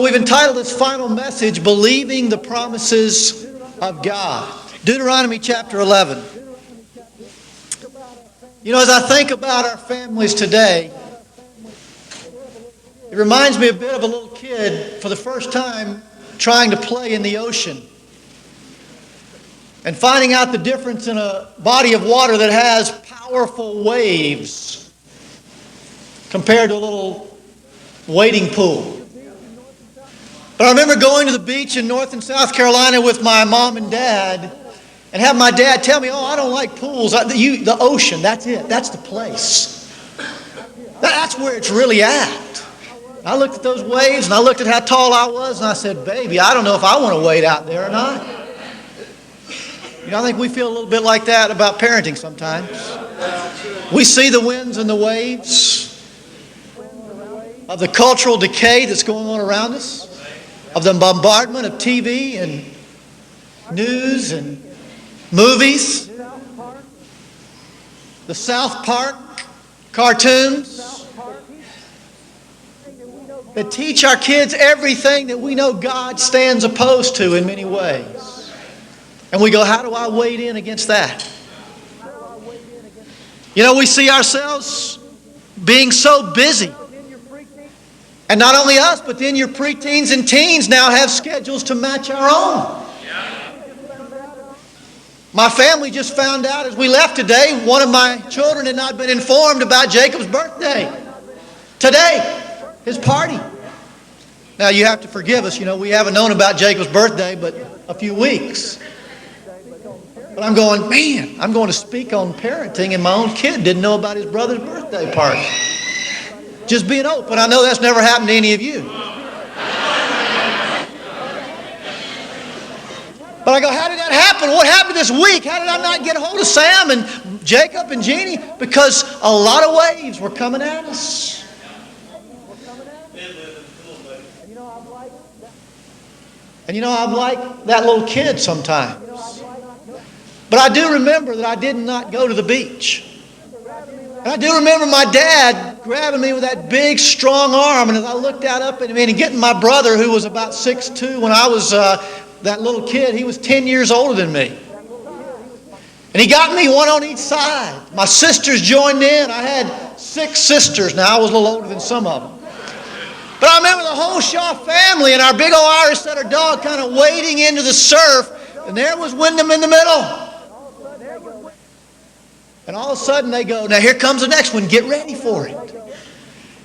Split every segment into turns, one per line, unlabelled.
We've entitled this final message, Believing the Promises of God. Deuteronomy chapter 11. You know, as I think about our families today, it reminds me a bit of a little kid for the first time trying to play in the ocean and finding out the difference in a body of water that has powerful waves compared to a little wading pool. But I remember going to the beach in North and South Carolina with my mom and dad and have my dad tell me, I don't like pools. The ocean, that's it. That's the place. That's where it's really at. I looked at those waves and I looked at how tall I was and I said, baby, I don't know if I want to wade out there or not. You know, I think we feel a little bit like that about parenting sometimes. We see the winds and the waves of the cultural decay that's going on around us, of the bombardment of TV and news and movies, the South Park cartoons that teach our kids everything that we know God stands opposed to in many ways. And we go, how do I wade in against that? You know, we see ourselves being so busy. And not only us, but then your preteens and teens now have schedules to match our own. My family just found out as we left today, one of my children had not been informed about Jacob's birthday. Today, his party. Now you have to forgive us, you know, we haven't known about Jacob's birthday but a few weeks. But I'm going, man, I'm going to speak on parenting and my own kid didn't know about his brother's birthday party. Just being open. I know that's never happened to any of you. But I go, how did that happen? What happened this week? How did I not get a hold of Sam and Jacob and Jeannie? Because a lot of waves were coming at us. And you know, I'm like that little kid sometimes. But I do remember that I did not go to the beach. And I do remember my dad grabbing me with that big, strong arm. And as I looked out up at him and getting my brother, who was about 6'2", when I was that little kid, he was 10 years older than me. And he got me one on each side. My sisters joined in. I had 6 sisters. Now, I was a little older than some of them. But I remember the whole Shaw family and our big old Irish setter dog kind of wading into the surf. And there was Wyndham in the middle. And all of a sudden they go, now here comes the next one, get ready for it.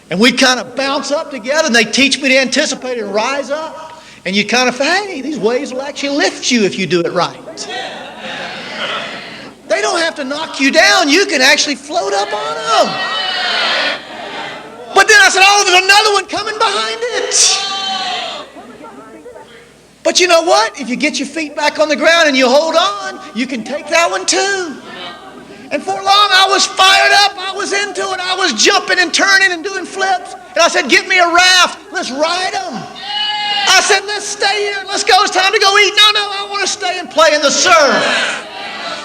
And we kind of bounce up together and they teach me to anticipate and rise up. And you kind of, hey, these waves will actually lift you if you do it right. They don't have to knock you down, you can actually float up on them. But then I said, there's another one coming behind it. But you know what? If you get your feet back on the ground and you hold on, you can take that one too. And for long I was fired up, I was into it, I was jumping and turning and doing flips. And I said, get me a raft, let's ride them. I said, let's stay here, let's go, it's time to go eat. No, I want to stay and play in the surf.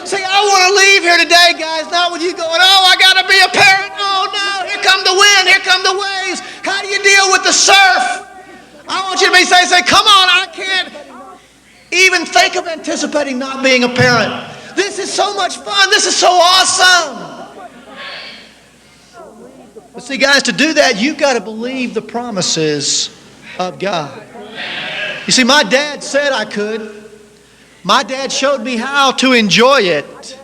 See, I want to leave here today, guys, not with you going, I got to be a parent. Oh no, here come the wind, here come the waves. How do you deal with the surf? I want you to be saying, come on, I can't even think of anticipating not being a parent. This is so much fun. This is so awesome. But see, guys, to do that, you've got to believe the promises of God. You see, my dad said I could. My dad showed me how to enjoy it.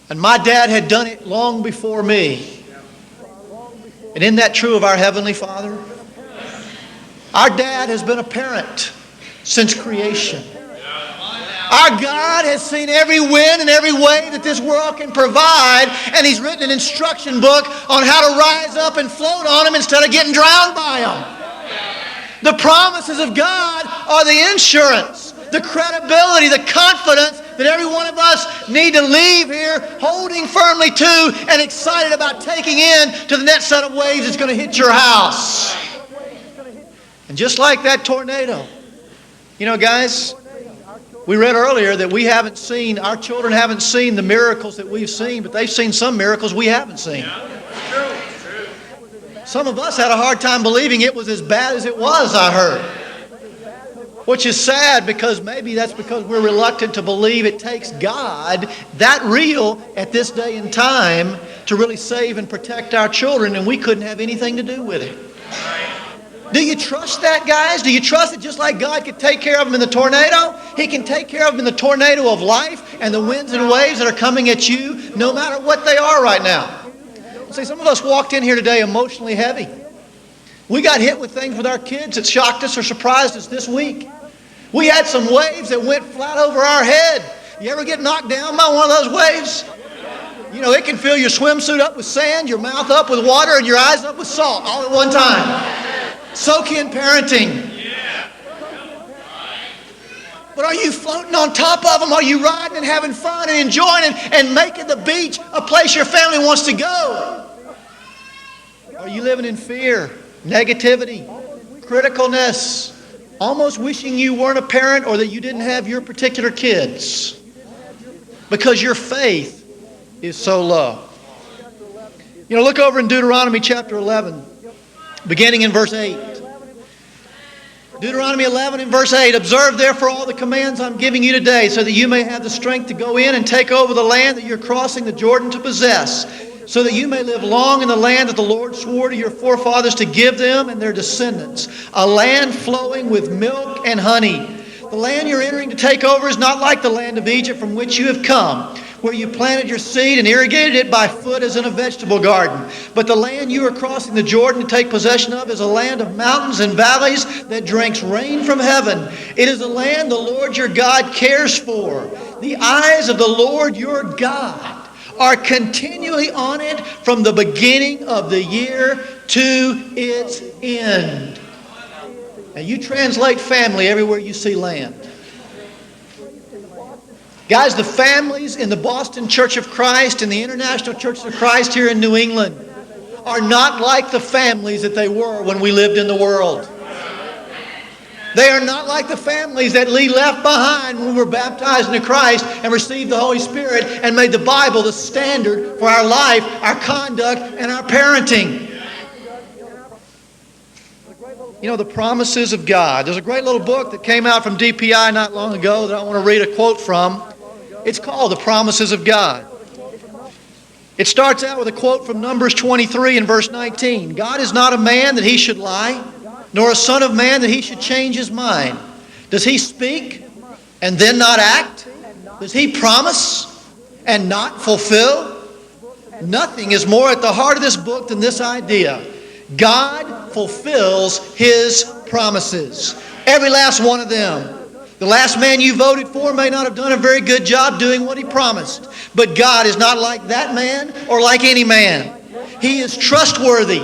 And my dad had done it long before me. And isn't that true of our Heavenly Father? Our dad has been a parent since creation. Our God has seen every wind and every way that this world can provide, and He's written an instruction book on how to rise up and float on them instead of getting drowned by them. The promises of God are the insurance, the credibility, the confidence that every one of us need to leave here holding firmly to and excited about taking in to the next set of waves that's going to hit your house. And just like that tornado, you know, guys, we read earlier that our children haven't seen the miracles that we've seen, but they've seen some miracles we haven't seen. Some of us had a hard time believing it was as bad as it was, I heard. Which is sad, because maybe that's because we're reluctant to believe it takes God that real at this day and time to really save and protect our children, and we couldn't have anything to do with it. Do you trust that, guys? Do you trust that just like God could take care of them in the tornado, He can take care of them in the tornado of life and the winds and waves that are coming at you, no matter what they are right now? See, some of us walked in here today emotionally heavy. We got hit with things with our kids that shocked us or surprised us this week. We had some waves that went flat over our head. You ever get knocked down by one of those waves? You know, it can fill your swimsuit up with sand, your mouth up with water, and your eyes up with salt all at one time. Soak in parenting. But are you floating on top of them? Are you riding and having fun and enjoying and making the beach a place your family wants to go? Are you living in fear, negativity, criticalness, almost wishing you weren't a parent or that you didn't have your particular kids because your faith is so low? You know, look over in Deuteronomy chapter 11. Beginning in verse 8. Deuteronomy 11 and verse 8. Observe therefore all the commands I'm giving you today, so that you may have the strength to go in and take over the land that you're crossing the Jordan to possess, so that you may live long in the land that the Lord swore to your forefathers to give them and their descendants, a land flowing with milk and honey. The land you're entering to take over is not like the land of Egypt from which you have come, where you planted your seed and irrigated it by foot as in a vegetable garden. But the land you are crossing the Jordan to take possession of is a land of mountains and valleys that drinks rain from heaven. It is a land the Lord your God cares for. The eyes of the Lord your God are continually on it from the beginning of the year to its end. Now you translate family everywhere you see land. Guys, the families in the Boston Church of Christ and the International Church of Christ here in New England are not like the families that they were when we lived in the world. They are not like the families that Lee left behind when we were baptized into Christ and received the Holy Spirit and made the Bible the standard for our life, our conduct, and our parenting. You know, the promises of God. There's a great little book that came out from DPI not long ago that I want to read a quote from. It's called The Promises of God. It starts out with a quote from Numbers 23 and verse 19. God is not a man that he should lie, nor a son of man that he should change his mind. Does he speak and then not act? Does he promise and not fulfill? Nothing is more at the heart of this book than this idea. God fulfills His promises. Every last one of them. The last man you voted for may not have done a very good job doing what he promised. But God is not like that man or like any man. He is trustworthy,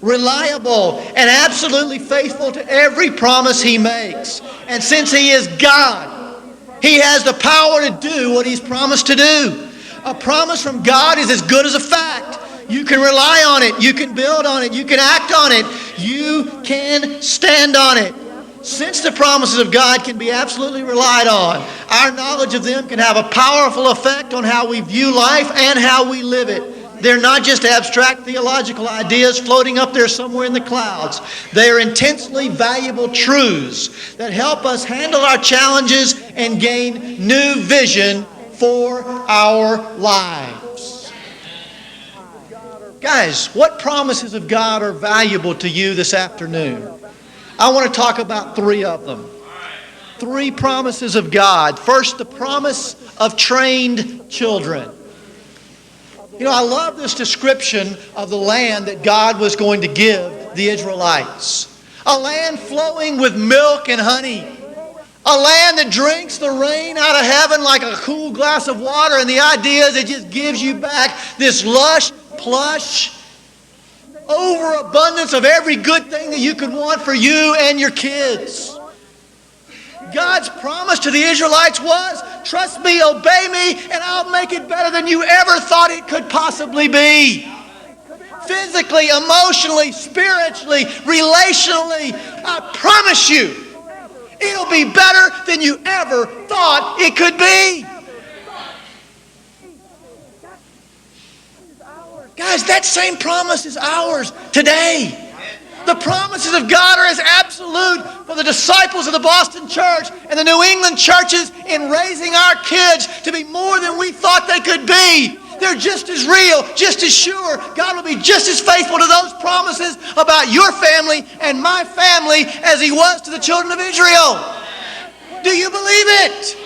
reliable, and absolutely faithful to every promise He makes. And since He is God, He has the power to do what He's promised to do. A promise from God is as good as a fact. You can rely on it. You can build on it. You can act on it. You can stand on it. Since the promises of God can be absolutely relied on, our knowledge of them can have a powerful effect on how we view life and how we live it. They're not just abstract theological ideas floating up there somewhere in the clouds. They are intensely valuable truths that help us handle our challenges and gain new vision for our lives. Guys, what promises of God are valuable to you this afternoon? I want to talk about three of them. Three promises of God. First, the promise of trained children. You know, I love this description of the land that God was going to give the Israelites. A land flowing with milk and honey. A land that drinks the rain out of heaven like a cool glass of water. And the idea is it just gives you back this lush, plush overabundance of every good thing that you could want for you and your kids. God's promise to the Israelites was, trust me, obey me, and I'll make it better than you ever thought it could possibly be. Physically, emotionally, spiritually, relationally, I promise you, it'll be better than you ever thought it could be. Guys, that same promise is ours today. The promises of God are as absolute for the disciples of the Boston church and the New England churches in raising our kids to be more than we thought they could be. They're just as real, just as sure. God will be just as faithful to those promises about your family and my family as He was to the children of Israel. Do you believe it?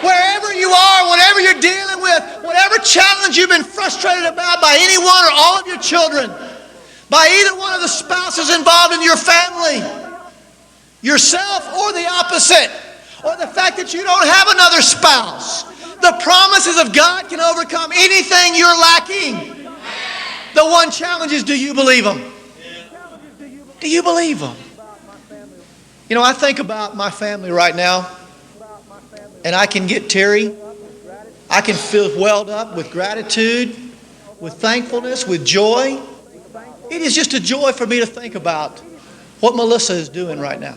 Wherever you are, whatever you're dealing with, whatever challenge you've been frustrated about by any one or all of your children, by either one of the spouses involved in your family, yourself or the opposite, or the fact that you don't have another spouse, the promises of God can overcome anything you're lacking. The one challenge is, do you believe them? Do you believe them? You know, I think about my family right now, and I can get teary. I can feel welled up with gratitude, with thankfulness, with joy. It is just a joy for me to think about what Melissa is doing right now,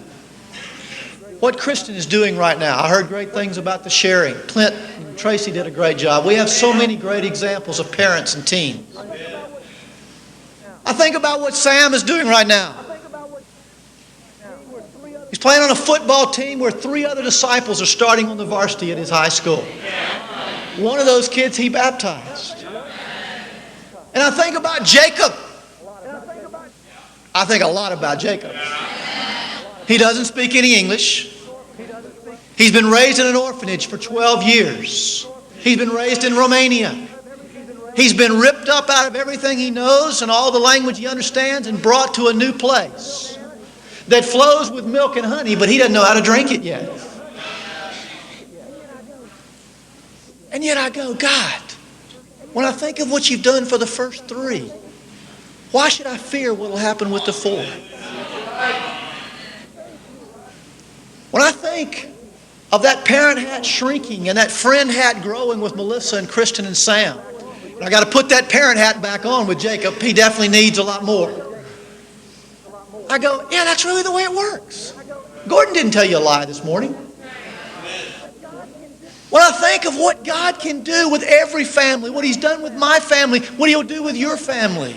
what Kristen is doing right now. I heard great things about the sharing. Clint and Tracy did a great job. We have so many great examples of parents and teens. I think about what Sam is doing right now. He's playing on a football team where 3 other disciples are starting on the varsity at his high school. One of those kids he baptized. And I think about Jacob. I think a lot about Jacob. He doesn't speak any English. He's been raised in an orphanage for 12 years. He's been raised in Romania. He's been ripped up out of everything he knows and all the language he understands and brought to a new place that flows with milk and honey, but he doesn't know how to drink it yet. And yet I go, God, when I think of what you've done for the first 3, why should I fear what will happen with the 4? When I think of that parent hat shrinking and that friend hat growing with Melissa and Kristen and Sam, and I got to put that parent hat back on with Jacob. He definitely needs a lot more. I go, yeah, that's really the way it works. Gordon didn't tell you a lie this morning. When I think of what God can do with every family, what He's done with my family, what He'll do with your family,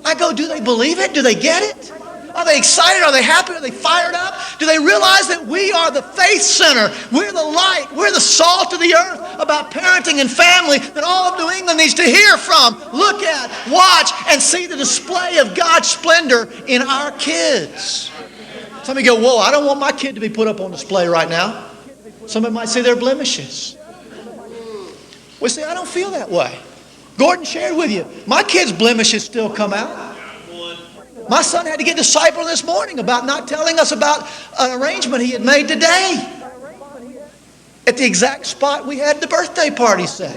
I go, do they believe it? Do they get it? Are they excited? Are they happy? Are they fired up? Do they realize that we are the faith center? We're the light. We're the salt of the earth about parenting and family that all of New England needs to hear from, look at, watch, and see the display of God's splendor in our kids. Some of you go, whoa, I don't want my kid to be put up on display right now. Somebody might see their blemishes. Well, see, I don't feel that way. Gordon shared with you, my kid's blemishes still come out. My son had to get discipled this morning about not telling us about an arrangement he had made today at the exact spot we had the birthday party set.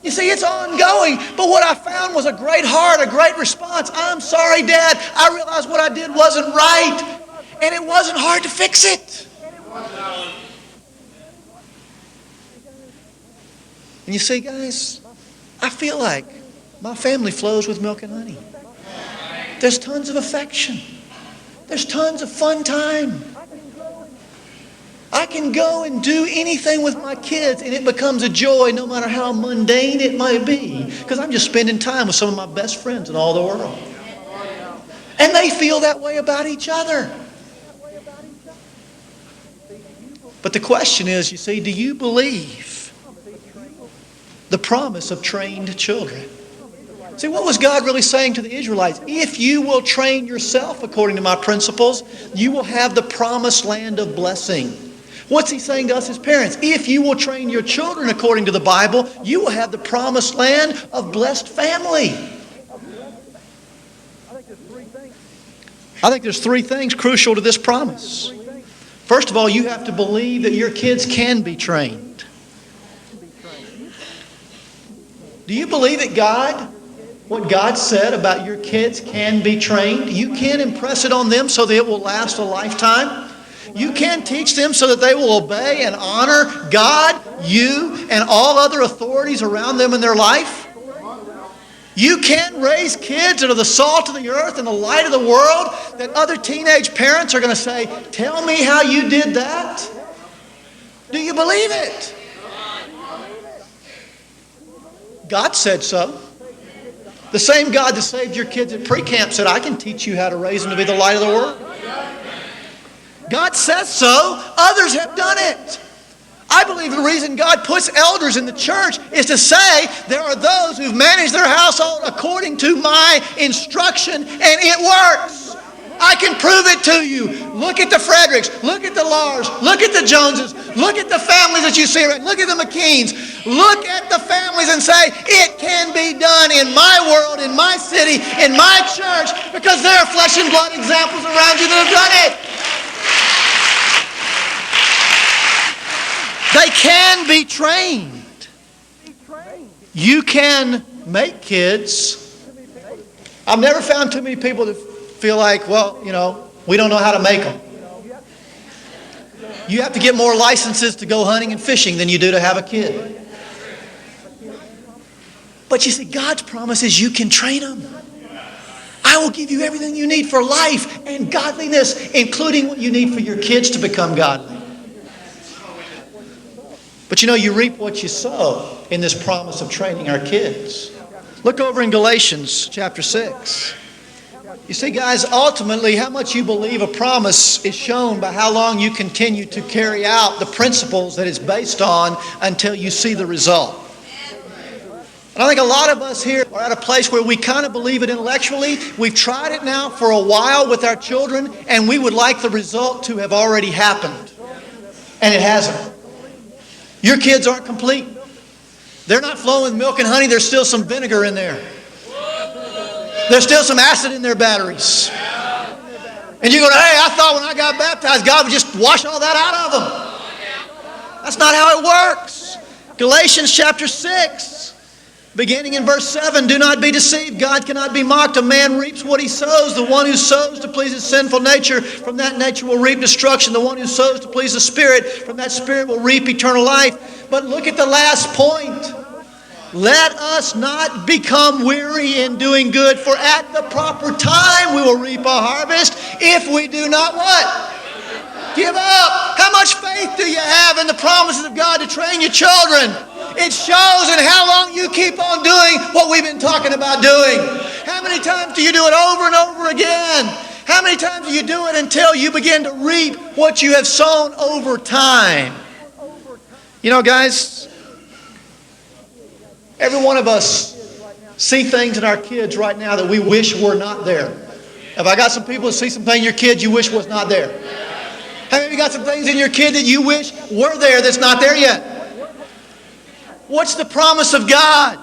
You see, it's ongoing, but what I found was a great heart, a great response. I'm sorry, Dad. I realized what I did wasn't right, and it wasn't hard to fix it. And you see, guys, I feel like my family flows with milk and honey. There's tons of affection. There's tons of fun time. I can go and do anything with my kids and it becomes a joy no matter how mundane it might be, because I'm just spending time with some of my best friends in all the world. And they feel that way about each other. But the question is, you see, do you believe the promise of trained children? See, what was God really saying to the Israelites? If you will train yourself according to my principles, you will have the promised land of blessing. What's He saying to us as parents? If you will train your children according to the Bible, you will have the promised land of blessed family. I think there's 3 things crucial to this promise. First of all, you have to believe that your kids can be trained. Do you believe that what God said about your kids can be trained? You can impress it on them so that it will last a lifetime. You can teach them so that they will obey and honor God, you, and all other authorities around them in their life. You can raise kids that are the salt of the earth and the light of the world that other teenage parents are going to say, tell me how you did that. Do you believe it? God said so. The same God that saved your kids at pre-camp said, I can teach you how to raise them to be the light of the world. God says so. Others have done it. I believe the reason God puts elders in the church is to say there are those who've managed their household according to my instruction, and it works. I can prove it to you. Look at the Fredericks. Look at the Lars. Look at the Joneses. Look at the families that you see around. Look at the McKeans. Look at the families and say, it can be done in my world, in my city, in my church, because there are flesh and blood examples around you that have done it. They can be trained. You can make kids. I've never found too many people that feel like, well, we don't know how to make them. You have to get more licenses to go hunting and fishing than you do to have a kid. But you see, God's promise is you can train them. I will give you everything you need for life and godliness, including what you need for your kids to become godly. But you reap what you sow in this promise of training our kids. Look over in Galatians chapter 6. You see, guys, ultimately, how much you believe a promise is shown by how long you continue to carry out the principles that it's based on until you see the result. And I think a lot of us here are at a place where we kind of believe it intellectually. We've tried it now for a while with our children, and we would like the result to have already happened. And it hasn't. Your kids aren't complete. They're not flowing with milk and honey. There's still some vinegar in there. There's still some acid in their batteries. And you go, hey, I thought when I got baptized, God would just wash all that out of them. That's not how it works. Galatians chapter 6, beginning in verse 7, do not be deceived. God cannot be mocked. A man reaps what he sows. The one who sows to please his sinful nature, from that nature will reap destruction. The one who sows to please the Spirit, from that Spirit will reap eternal life. But look at the last point. Let us not become weary in doing good, for at the proper time we will reap a harvest if we do not what? Give up. How much faith do you have in the promises of God to train your children? It shows in how long you keep on doing what we've been talking about doing. How many times do you do it over and over again? How many times do you do it until you begin to reap what you have sown over time? Guys, every one of us see things in our kids right now that we wish were not there. Have I got some people that see some things in your kids you wish was not there? Have you got some things in your kid that you wish were there that's not there yet? What's the promise of God?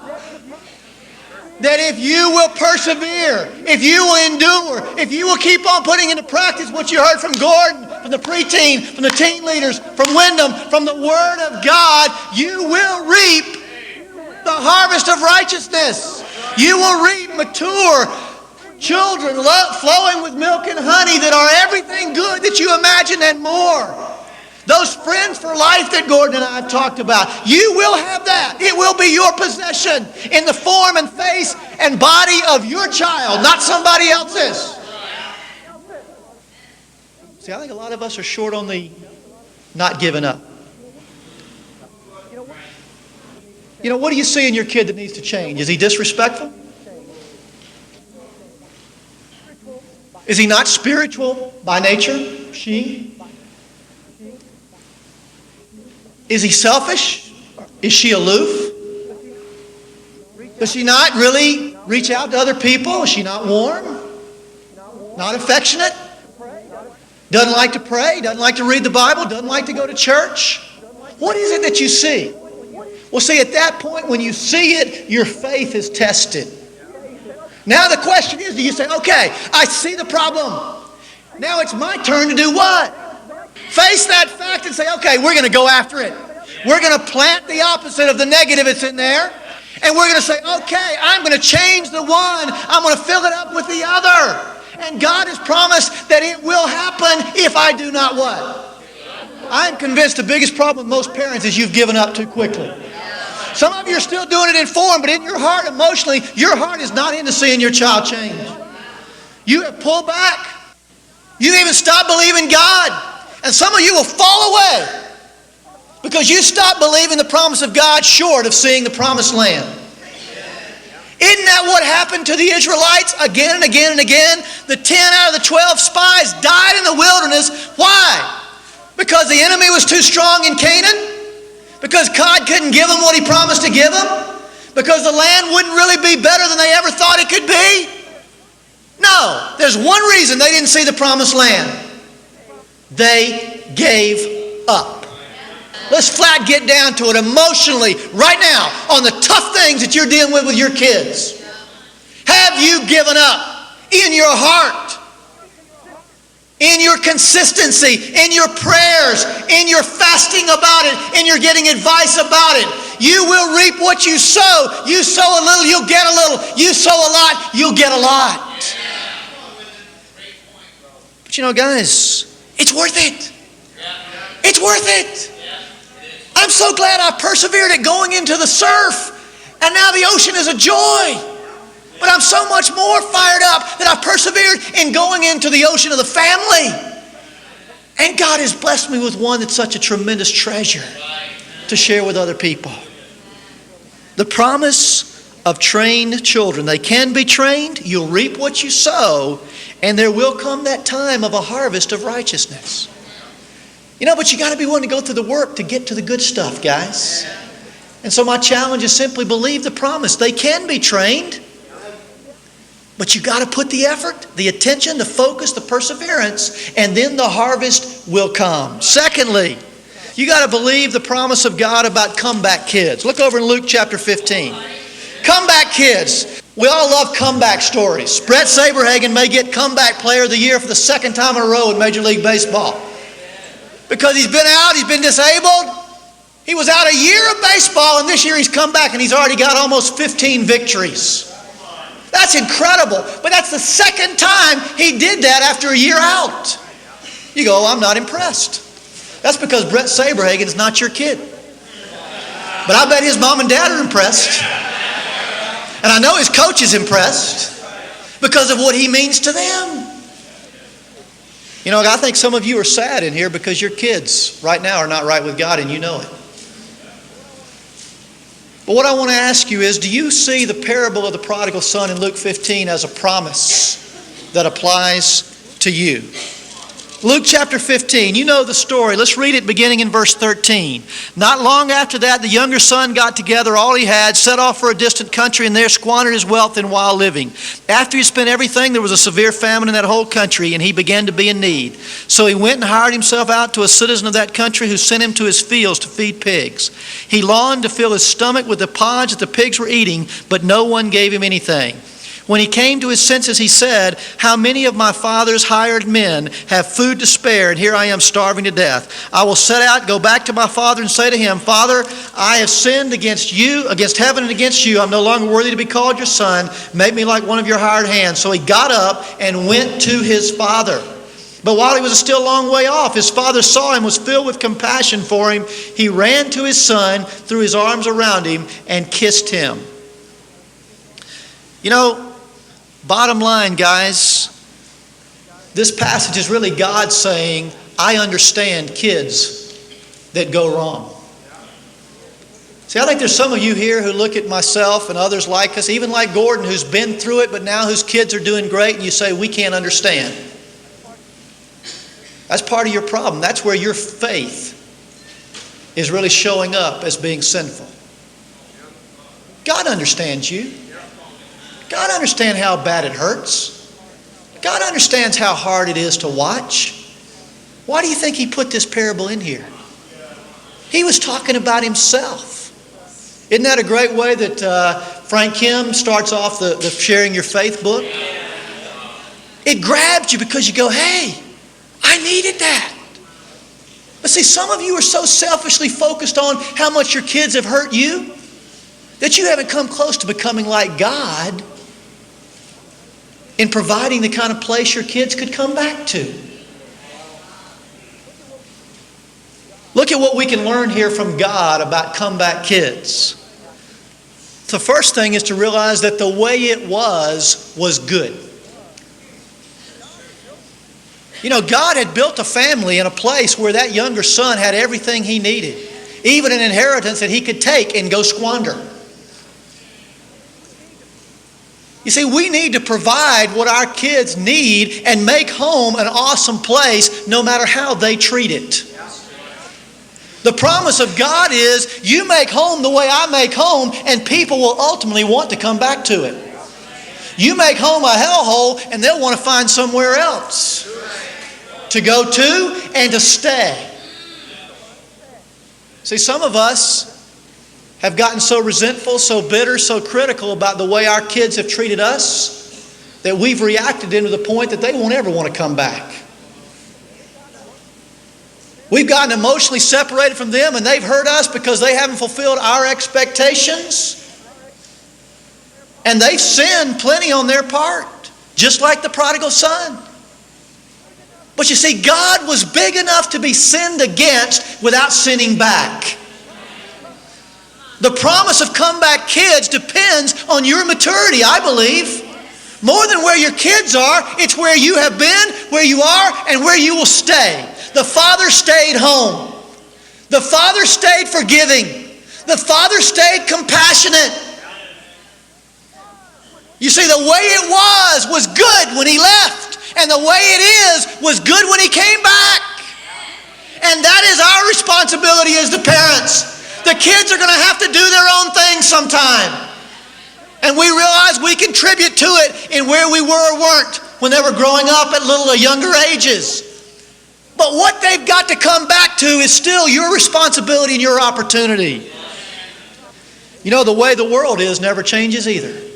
That if you will persevere, if you will endure, if you will keep on putting into practice what you heard from Gordon, from the preteen, from the teen leaders, from Wyndham, from the Word of God, you will reap the harvest of righteousness. You will reap mature children flowing with milk and honey that are everything good that you imagine and more. Those friends for life that Gordon and I have talked about, you will have that. It will be your possession in the form and face and body of your child, not somebody else's. See, I think a lot of us are short on the not giving up. What do you see in your kid that needs to change? Is he disrespectful? Is he not spiritual by nature? She? Is he selfish? Is she aloof? Does she not really reach out to other people? Is she not warm? Not affectionate? Doesn't like to pray? Doesn't like to read the Bible? Doesn't like to go to church? What is it that you see? Well, see, at that point when you see it, your faith is tested. Now the question is, do you say, okay, I see the problem. Now it's my turn to do what? Face that fact and say, okay, we're going to go after it. We're going to plant the opposite of the negative that's in there. And we're going to say, okay, I'm going to change the one. I'm going to fill it up with the other. And God has promised that it will happen if I do not what? I'm convinced the biggest problem with most parents is you've given up too quickly. Some of you are still doing it in form, but in your heart, emotionally, your heart is not into seeing your child change. You have pulled back. You even stopped believing God. And some of you will fall away because you stopped believing the promise of God short of seeing the promised land. Isn't that what happened to the Israelites again and again and again? The 10 out of the 12 spies died in the wilderness. Why? Because the enemy was too strong in Canaan? Because God couldn't give them what He promised to give them? Because the land wouldn't really be better than they ever thought it could be? No, there's one reason they didn't see the promised land. They gave up. Let's flat get down to it emotionally right now on the tough things that you're dealing with your kids. Have you given up in your heart, in your consistency, in your prayers, in your fasting about it, in your getting advice about it? You will reap what you sow. You sow a little, you'll get a little. You sow a lot, you'll get a lot. But you know, guys, it's worth it. It's worth it. I'm so glad I persevered at going into the surf, and now the ocean is a joy. But I'm so much more fired up that I persevered in going into the ocean of the family. And God has blessed me with one that's such a tremendous treasure to share with other people. The promise of trained children. They can be trained. You'll reap what you sow, and there will come that time of a harvest of righteousness. You know, but you got to be willing to go through the work to get to the good stuff, guys. And so my challenge is simply believe the promise. They can be trained, but you got to put the effort, the attention, the focus, the perseverance, and then the harvest will come. Secondly, you got to believe the promise of God about comeback kids. Look over in Luke chapter 15. Comeback kids. We all love comeback stories. Brett Saberhagen may get comeback player of the year for the second time in a row in Major League Baseball. Because he's been out, he's been disabled. He was out a year of baseball, and this year he's come back and he's already got almost 15 victories. That's incredible. But that's the second time he did that after a year out. You go, I'm not impressed. That's because Brett Saberhagen is not your kid. But I bet his mom and dad are impressed. And I know his coach is impressed because of what he means to them. You know, I think some of you are sad in here because your kids right now are not right with God and you know it. But what I want to ask you is, do you see the parable of the prodigal son in Luke 15 as a promise that applies to you? Luke chapter 15, you know the story. Let's read it beginning in verse 13. Not long after that, the younger son got together all he had, set off for a distant country, and there squandered his wealth in wild living. After he spent everything, there was a severe famine in that whole country, and he began to be in need. So he went and hired himself out to a citizen of that country who sent him to his fields to feed pigs. He longed to fill his stomach with the pods that the pigs were eating, but no one gave him anything. When he came to his senses, he said, "How many of my father's hired men have food to spare, and here I am starving to death? I will set out, go back to my father, and say to him, 'Father, I have sinned against you, against heaven and against you. I'm no longer worthy to be called your son. Make me like one of your hired hands.' So he got up and went to his father. But while he was still a long way off, his father saw him, was filled with compassion for him. He ran to his son, threw his arms around him, and kissed him." You know, bottom line, guys, this passage is really God saying, I understand kids that go wrong. See, I think there's some of you here who look at myself and others like us, even like Gordon, who's been through it, but now whose kids are doing great, and you say, we can't understand. That's part of your problem. That's where your faith is really showing up as being sinful. God understands you. God understands how bad it hurts. God understands how hard it is to watch. Why do you think he put this parable in here? He was talking about himself. Isn't that a great way that Frank Kim starts off the Sharing Your Faith book? It grabs you because you go, hey, I needed that. But see, some of you are so selfishly focused on how much your kids have hurt you that you haven't come close to becoming like God in providing the kind of place your kids could come back to. Look at what we can learn here from God about comeback kids. The first thing is to realize that the way it was good. You know, God had built a family in a place where that younger son had everything he needed, even an inheritance that he could take and go squander. You see, we need to provide what our kids need and make home an awesome place no matter how they treat it. The promise of God is you make home the way I make home and people will ultimately want to come back to it. You make home a hellhole and they'll want to find somewhere else to go to and to stay. See, some of us have gotten so resentful, so bitter, so critical about the way our kids have treated us that we've reacted into the point that they won't ever want to come back. We've gotten emotionally separated from them and they've hurt us because they haven't fulfilled our expectations. And they've sinned plenty on their part, just like the prodigal son. But you see, God was big enough to be sinned against without sinning back. The promise of comeback kids depends on your maturity, I believe. More than where your kids are, it's where you have been, where you are, and where you will stay. The father stayed home. The father stayed forgiving. The father stayed compassionate. You see, the way it was good when he left. And the way it is was good when he came back. And that is our responsibility as the parents. The kids are going to have to do their own thing sometime. And we realize we contribute to it in where we were or weren't when they were growing up at little or younger ages. But what they've got to come back to is still your responsibility and your opportunity. You know, the way the world is never changes either.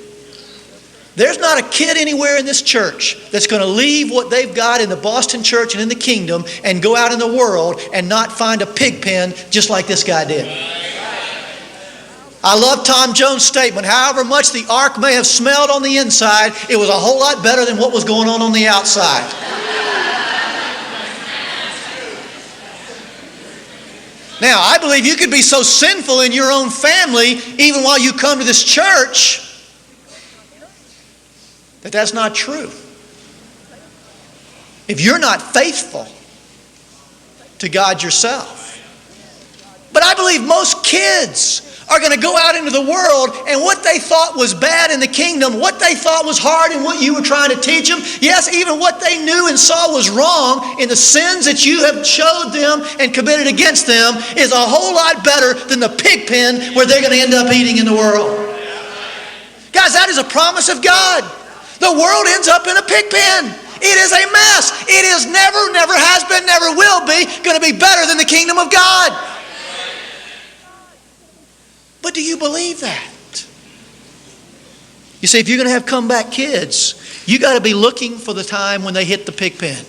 There's not a kid anywhere in this church that's going to leave what they've got in the Boston church and in the kingdom and go out in the world and not find a pig pen just like this guy did. I love Tom Jones' statement. However much the ark may have smelled on the inside, it was a whole lot better than what was going on the outside. Now, I believe you could be so sinful in your own family, even while you come to this church, that's not true. If you're not faithful to God yourself. But I believe most kids are going to go out into the world and what they thought was bad in the kingdom, what they thought was hard in what you were trying to teach them, yes, even what they knew and saw was wrong in the sins that you have showed them and committed against them is a whole lot better than the pig pen where they're going to end up eating in the world. Guys, that is a promise of God. The world ends up in a pig pen. It is a mess. It is never has been, never will be going to be better than the kingdom of God. But do you believe that? You see, if you're going to have comeback kids, you got to be looking for the time when they hit the pig pen.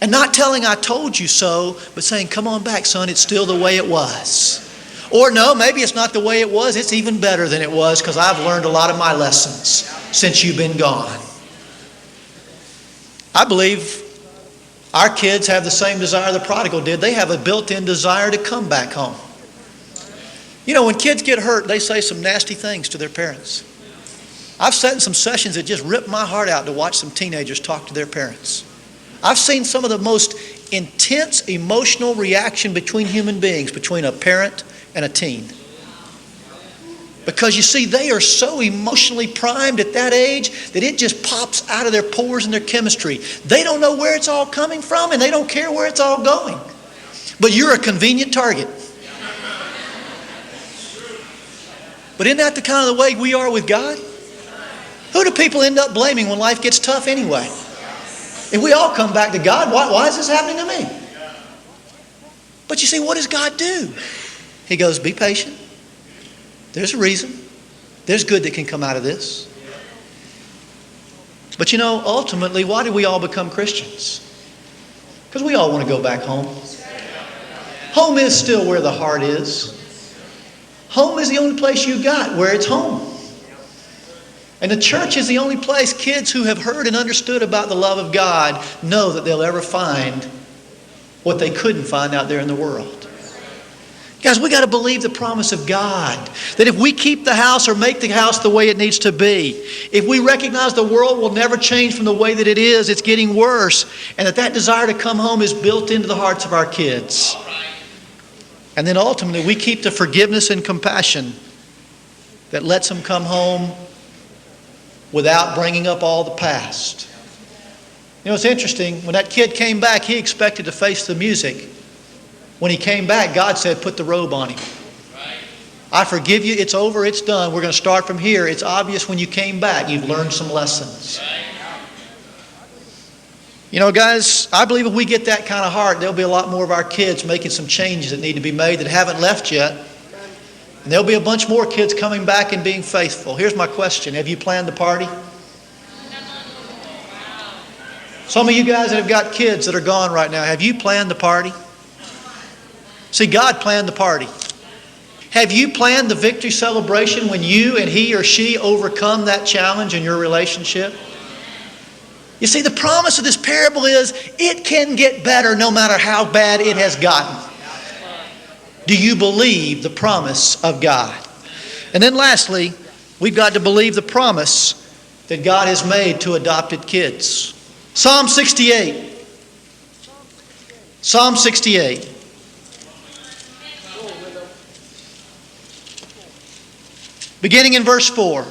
And not telling I told you so, but saying, come on back, son, it's still the way it was. Or no, maybe it's not the way it was. It's even better than it was because I've learned a lot of my lessons since you've been gone. I believe our kids have the same desire the prodigal did. They have a built-in desire to come back home. You know, when kids get hurt, they say some nasty things to their parents. I've sat in some sessions that just ripped my heart out to watch some teenagers talk to their parents. I've seen some of the most intense emotional reaction between human beings, between a parent and a teen. Because you see, they are so emotionally primed at that age that it just pops out of their pores and their chemistry. They don't know where it's all coming from and they don't care where it's all going. But you're a convenient target. But isn't that the kind of the way we are with God? Who do people end up blaming when life gets tough anyway? If we all come back to God, why is this happening to me? But you see, what does God do? He goes, be patient. There's a reason. There's good that can come out of this. But you know, ultimately, why do we all become Christians? Because we all want to go back home. Home is still where the heart is. Home is the only place you got where it's home. And the church is the only place kids who have heard and understood about the love of God know that they'll ever find what they couldn't find out there in the world. Guys, we got to believe the promise of God. That if we keep the house or make the house the way it needs to be, if we recognize the world will never change from the way that it is, it's getting worse, and that desire to come home is built into the hearts of our kids. And then ultimately we keep the forgiveness and compassion that lets them come home without bringing up all the past. You know, it's interesting. When that kid came back, he expected to face the music. When he came back, God said, put the robe on him. I forgive you. It's over. It's done. We're going to start from here. It's obvious when you came back, you've learned some lessons. You know, guys, I believe if we get that kind of heart, there'll be a lot more of our kids making some changes that need to be made that haven't left yet. And there'll be a bunch more kids coming back and being faithful. Here's my question. Have you planned the party? Some of you guys that have got kids that are gone right now, have you planned the party? See, God planned the party. Have you planned the victory celebration when you and he or she overcome that challenge in your relationship? You see, the promise of this parable is it can get better no matter how bad it has gotten. Do you believe the promise of God? And then lastly, we've got to believe the promise that God has made to adopted kids. Psalm 68. Psalm 68. Beginning in verse 4.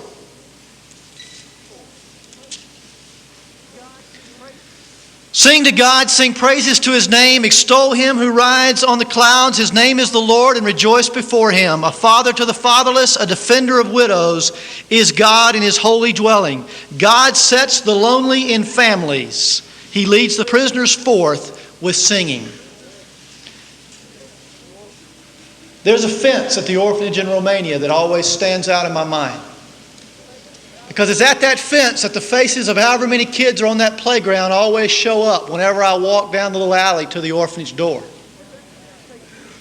Sing to God, sing praises to His name, extol Him who rides on the clouds. His name is the Lord, and rejoice before Him. A father to the fatherless, a defender of widows, is God in His holy dwelling. God sets the lonely in families. He leads the prisoners forth with singing. There's a fence at the orphanage in Romania that always stands out in my mind. Because it's at that fence that the faces of however many kids are on that playground always show up whenever I walk down the little alley to the orphanage door.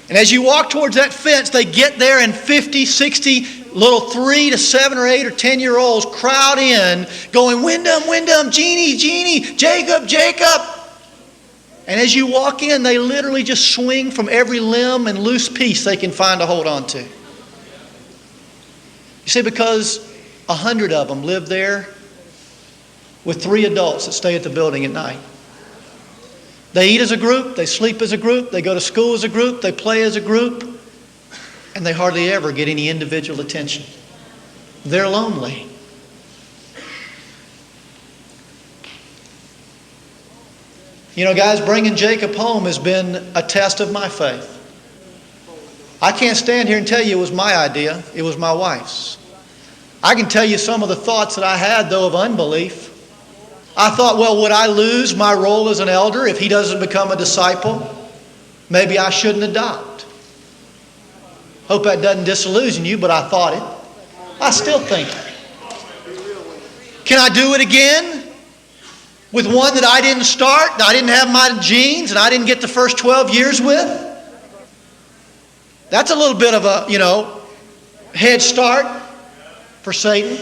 And as you walk towards that fence, they get there and 50, 60 little 3 to 7 or 8 or 10-year-olds crowd in going, Wyndham, Wyndham, Jeannie, Jeannie, Jacob, Jacob. And as you walk in, they literally just swing from every limb and loose piece they can find to hold on to. You see, because 100 of them live there with 3 adults that stay at the building at night. They eat as a group, they sleep as a group, they go to school as a group, they play as a group, and they hardly ever get any individual attention. They're lonely. You know, guys, bringing Jacob home has been a test of my faith. I can't stand here and tell you it was my idea. It was my wife's. I can tell you some of the thoughts that I had, though, of unbelief. I thought, well, would I lose my role as an elder if he doesn't become a disciple? Maybe I shouldn't adopt. Hope that doesn't disillusion you, but I thought it. I still think it. Can I do it again? With one that I didn't start, that I didn't have my genes, and I didn't get the first 12 years with? That's a little bit of a, head start for Satan.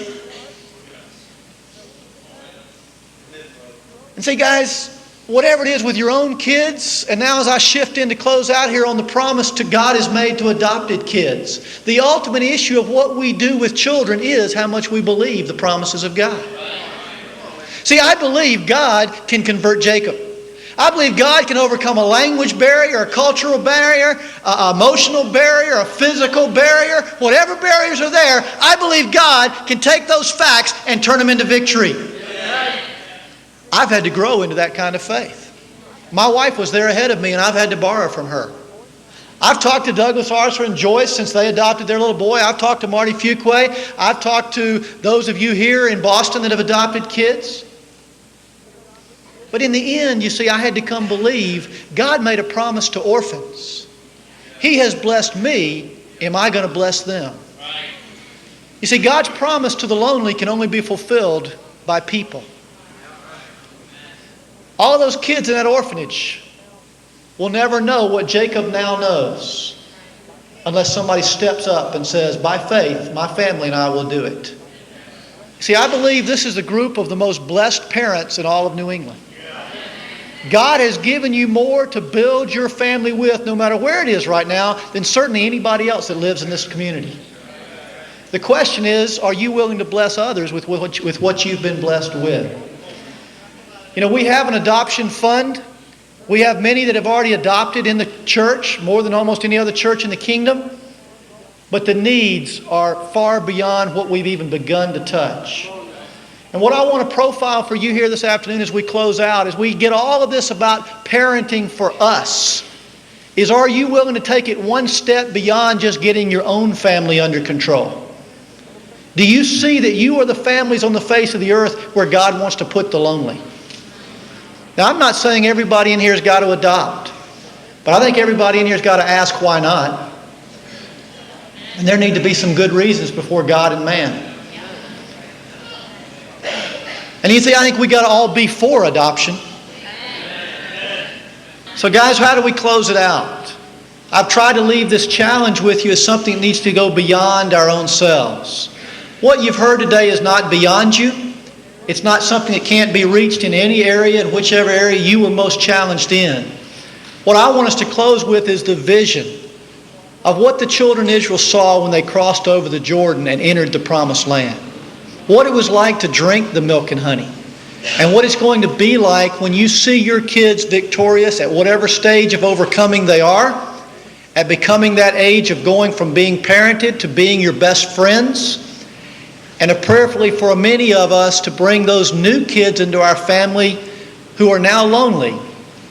And see, guys, whatever it is with your own kids, and now as I shift in to close out here on the promise to God is made to adopted kids, the ultimate issue of what we do with children is how much we believe the promises of God. See, I believe God can convert Jacob. I believe God can overcome a language barrier, a cultural barrier, an emotional barrier, a physical barrier. Whatever barriers are there, I believe God can take those facts and turn them into victory. I've had to grow into that kind of faith. My wife was there ahead of me, and I've had to borrow from her. I've talked to Douglas Arthur and Joyce since they adopted their little boy. I've talked to Marty Fuquay. I've talked to those of you here in Boston that have adopted kids. But in the end, you see, I had to come believe God made a promise to orphans. He has blessed me. Am I going to bless them? You see, God's promise to the lonely can only be fulfilled by people. All those kids in that orphanage will never know what Jacob now knows unless somebody steps up and says, by faith, my family and I will do it. See, I believe this is a group of the most blessed parents in all of New England. God has given you more to build your family with, no matter where it is right now, than certainly anybody else that lives in this community. The question is, are you willing to bless others with what you've been blessed with? We have an adoption fund. We have many that have already adopted in the church, more than almost any other church in the kingdom. But the needs are far beyond what we've even begun to touch. And what I want to profile for you here this afternoon as we close out, as we get all of this about parenting for us, is are you willing to take it one step beyond just getting your own family under control? Do you see that you are the families on the face of the earth where God wants to put the lonely? Now, I'm not saying everybody in here has got to adopt, but I think everybody in here has got to ask why not. And there need to be some good reasons before God and man. And you see, I think we got to all be for adoption. So guys, how do we close it out? I've tried to leave this challenge with you as something that needs to go beyond our own selves. What you've heard today is not beyond you. It's not something that can't be reached in any area, in whichever area you were most challenged in. What I want us to close with is the vision of what the children of Israel saw when they crossed over the Jordan and entered the promised land. What it was like to drink the milk and honey. And what it's going to be like when you see your kids victorious at whatever stage of overcoming they are, at becoming that age of going from being parented to being your best friends, and prayerfully for many of us to bring those new kids into our family who are now lonely,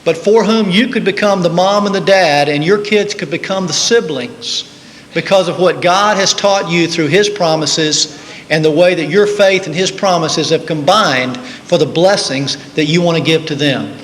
but for whom you could become the mom and the dad, and your kids could become the siblings because of what God has taught you through His promises and the way that your faith and His promises have combined for the blessings that you want to give to them.